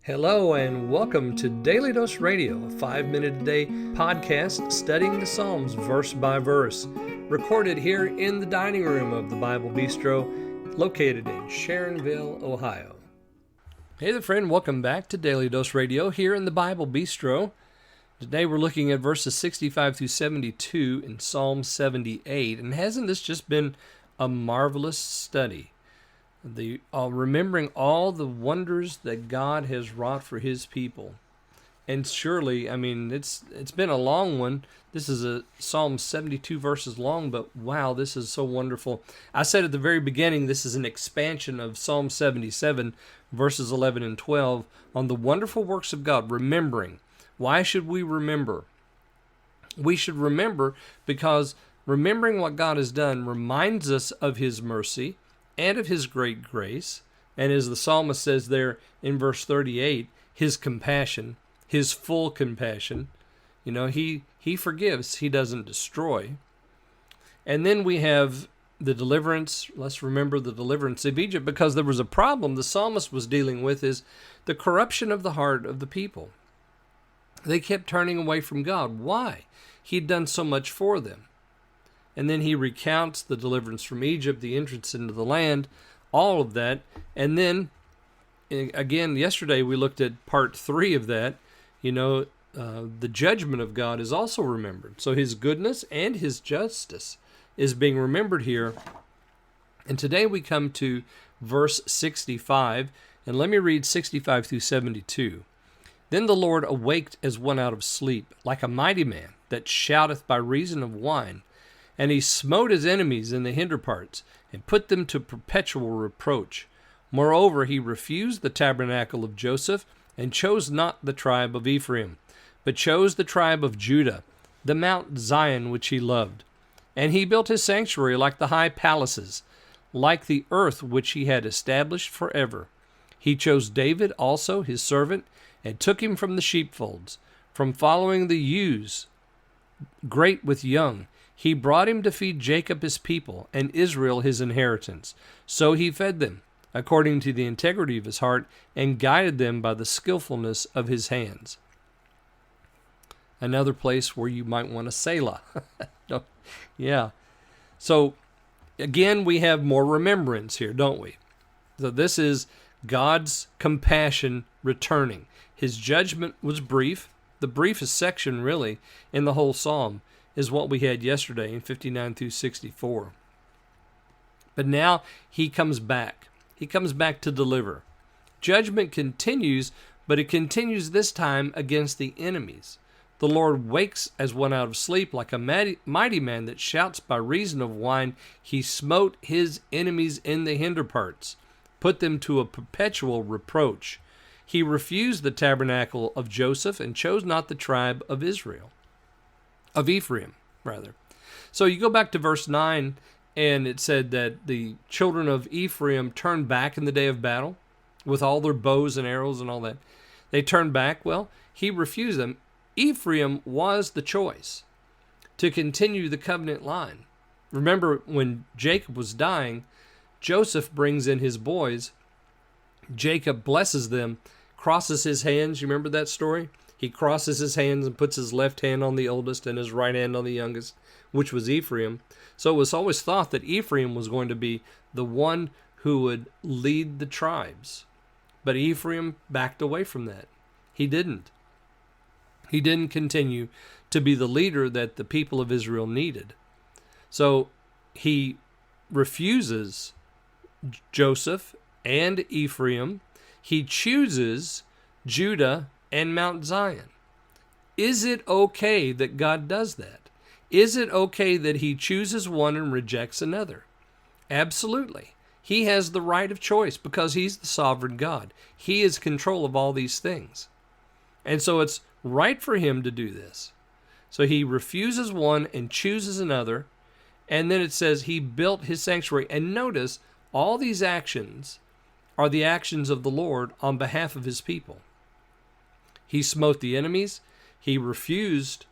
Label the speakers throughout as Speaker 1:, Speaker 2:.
Speaker 1: Hello and welcome to Daily Dose Radio, a 5-minute-a-day podcast studying the Psalms verse by verse, recorded here in the dining room of the Bible Bistro, located in Sharonville, Ohio. Hey there, friend. Welcome back to Daily Dose Radio here in the Bible Bistro. Today we're looking at verses 65 through 72 in Psalm 78, and hasn't this just been a marvelous study? Remembering all the wonders that God has wrought for His people. And surely, it's been a long one. This is a Psalm 72 verses long, but wow, this is so wonderful. I said at the very beginning, this is an expansion of Psalm 77, verses 11 and 12, on the wonderful works of God, remembering. Why should we remember? We should remember because remembering what God has done reminds us of His mercy and of His great grace, and as the psalmist says there in verse 38, His compassion, His full compassion. He forgives, He doesn't destroy. And then we have the deliverance. Let's remember the deliverance of Egypt, because there was a problem the psalmist was dealing with, is the corruption of the heart of the people. They kept turning away from God. Why? He'd done so much for them. And then he recounts the deliverance from Egypt, the entrance into the land, all of that. And then, again, yesterday we looked at part 3 of that. The judgment of God is also remembered. So His goodness and His justice is being remembered here. And today we come to verse 65. And let me read 65 through 72. Then the Lord awaked as one out of sleep, like a mighty man that shouteth by reason of wine. And He smote His enemies in the hinder parts, and put them to perpetual reproach. Moreover, He refused the tabernacle of Joseph, and chose not the tribe of Ephraim, but chose the tribe of Judah, the Mount Zion which He loved. And He built His sanctuary like the high palaces, like the earth which He had established forever. He chose David also, His servant, and took him from the sheepfolds, from following the ewes, great with young. He brought him to feed Jacob His people, and Israel His inheritance. So He fed them, according to the integrity of His heart, and guided them by the skillfulness of His hands. Another place where you might want to Selah. Yeah. So, again, we have more remembrance here, don't we? So this is God's compassion returning. His judgment was brief. The briefest section, really, in the whole psalm is what we had yesterday in 59 through 64. But now He comes back. He comes back to deliver. Judgment continues, but it continues this time against the enemies. The Lord wakes as one out of sleep, like a mighty man that shouts by reason of wine. He smote His enemies in the hinder parts, put them to a perpetual reproach. He refused the tabernacle of Joseph, and chose not the tribe of Ephraim. So you go back to verse 9, and it said that the children of Ephraim turned back in the day of battle with all their bows and arrows and all that. They turned back. Well, He refused them. Ephraim was the choice to continue the covenant line. Remember, when Jacob was dying, Joseph brings in his boys. Jacob blesses them, crosses his hands. You remember that story? He crosses his hands and puts his left hand on the oldest and his right hand on the youngest, which was Ephraim. So it was always thought that Ephraim was going to be the one who would lead the tribes. But Ephraim backed away from that. He didn't. He didn't continue to be the leader that the people of Israel needed. So he refuses Joseph and Ephraim. He chooses Judah and Mount Zion. Is it okay that God does that? Is it okay that He chooses one and rejects another? Absolutely. He has the right of choice because He's the sovereign God. He is in control of all these things. And so it's right for Him to do this. So He refuses one and chooses another. And then it says He built His sanctuary. And notice, all these actions are the actions of the Lord on behalf of His people. He smote the enemies. He refused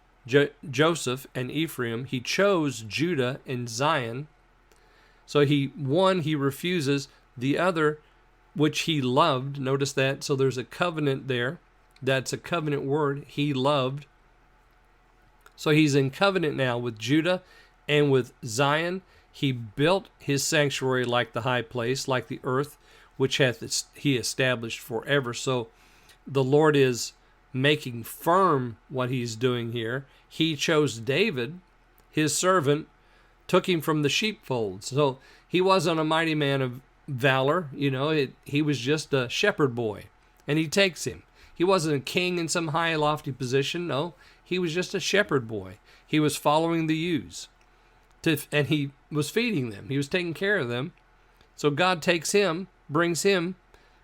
Speaker 1: Joseph and Ephraim. He chose Judah and Zion. So he refuses. The other, which he loved. Notice that. So there's a covenant there. That's a covenant word. He loved. So he's in covenant now with Judah and with Zion. He built his sanctuary like the high place, like the earth, which hath he established forever. So the Lord is making firm what he's doing here. He chose David, his servant, took him from the sheepfold. So he wasn't a mighty man of valor. He was just a shepherd boy, and he takes him. He wasn't a king in some high, lofty position. No, he was just a shepherd boy. He was following the ewes, and he was feeding them. He was taking care of them. So God takes him, brings him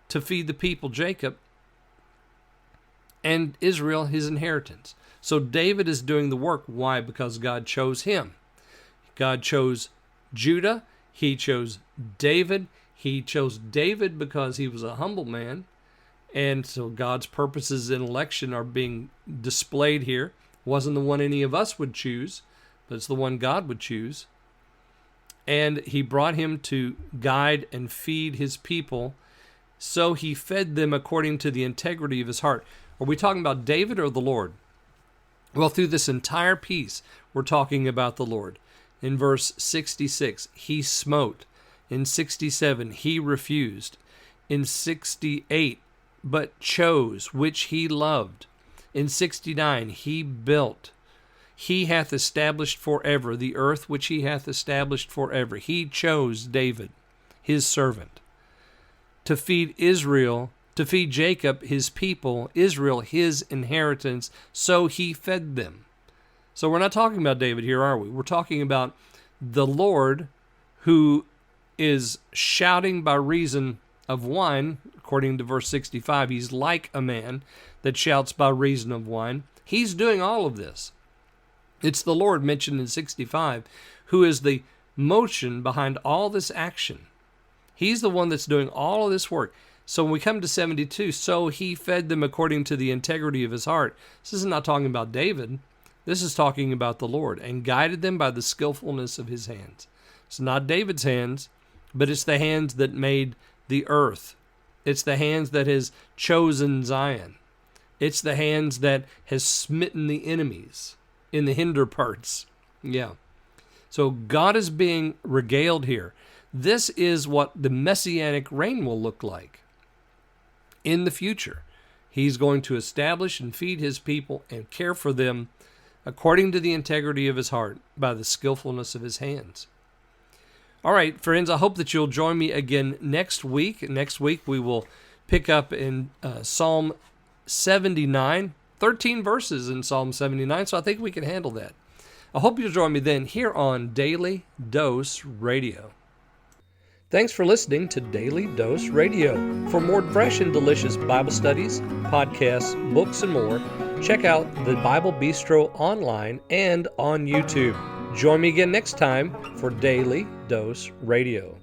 Speaker 1: to feed the people, Jacob, and Israel, his inheritance. So David is doing the work. Why? Because God chose him. God chose Judah. He chose David. He chose David because he was a humble man. And so God's purposes in election are being displayed here. Wasn't the one any of us would choose, but it's the one God would choose. And he brought him to guide and feed his people. So he fed them according to the integrity of his heart. Are we talking about David or the Lord? Well, through this entire piece, we're talking about the Lord. In verse 66, he smote. In 67, he refused. In 68, but chose, which he loved. In 69, he built. He hath established forever the earth which he hath established forever. He chose David, his servant, to feed Israel, to feed Jacob, his people, Israel, his inheritance, so he fed them. So we're not talking about David here, are we? We're talking about the Lord who is shouting by reason of wine. According to verse 65, he's like a man that shouts by reason of wine. He's doing all of this. It's the Lord mentioned in 65 who is the motion behind all this action. He's the one that's doing all of this work. So when we come to 72, so he fed them according to the integrity of his heart. This is not talking about David. This is talking about the Lord, and guided them by the skillfulness of his hands. It's not David's hands, but it's the hands that made the earth. It's the hands that has chosen Zion. It's the hands that has smitten the enemies in the hinder parts. Yeah. So God is being regaled here. This is what the messianic reign will look like in the future. He's going to establish and feed his people and care for them according to the integrity of his heart by the skillfulness of his hands. All right, friends, I hope that you'll join me again next week. Next week we will pick up in Psalm 79, 13 verses in Psalm 79, so I think we can handle that. I hope you'll join me then here on Daily Dose Radio. Thanks for listening to Daily Dose Radio. For more fresh and delicious Bible studies, podcasts, books, and more, check out the Bible Bistro online and on YouTube. Join me again next time for Daily Dose Radio.